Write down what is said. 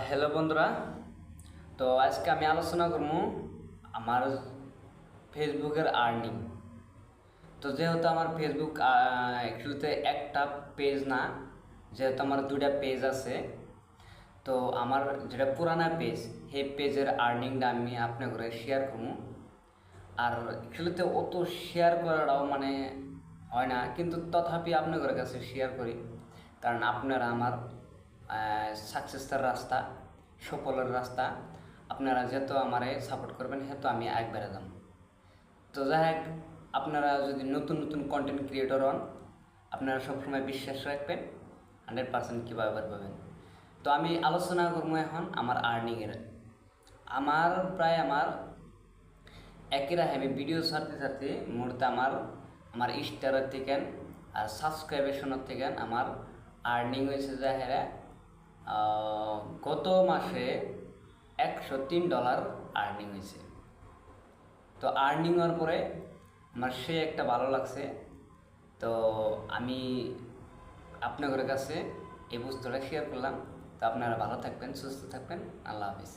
Hello বন্ধুরা, তো আজকে আমি আলোচনা করবো আমার ফেসবুকের আর্নিং। তো যেহেতু আমার ফেসবুক অ্যাকচুয়ালিতে একটা পেজ না, যেহেতু আমার দুইটা পেজ আছে, তো আমার যেটা পুরানা পেজ সেই পেজের আর্নিংটা আমি আপনার ঘরে শেয়ার করবো। আর অ্যাকচুয়ালিতে অত শেয়ার করাটাও মানে হয় না, কিন্তু তথাপি আপনাদের কাছে শেয়ার করি, কারণ আপনারা আমার সাকসেসের রাস্তা, সফলের রাস্তা। আপনারা যেহেতু আমারে সাপোর্ট করবেন সেহেতু আমি একবারে যাম। তো যাই হোক, আপনারা যদি নতুন নতুন কন্টেন্ট ক্রিয়েটর হন, আপনারা সবসময় বিশ্বাস রাখবেন 100% কীভাবে পারবেন। তো আমি আলোচনা করবো এখন আমার আর্নিংয়ের। আমার একই রাহে আমি ভিডিও ছাড়তে ছাড়তে মুহূর্তে আমার স্টারের থেকে আর সাবস্ক্রাইবেশনের থেকে আমার আর্নিং হয়েছে যে হ্যাঁ, গত মাসে $103 আর্নিং হয়েছে। তো আর্নিং হওয়ার পরে আমার সে একটা ভালো লাগছে। তো আমি আপনাদের কাছে এই বস্তুটা শেয়ার করলাম। তো আপনারা ভালো থাকবেন, সুস্থ থাকবেন। আল্লাহ হাফিজ।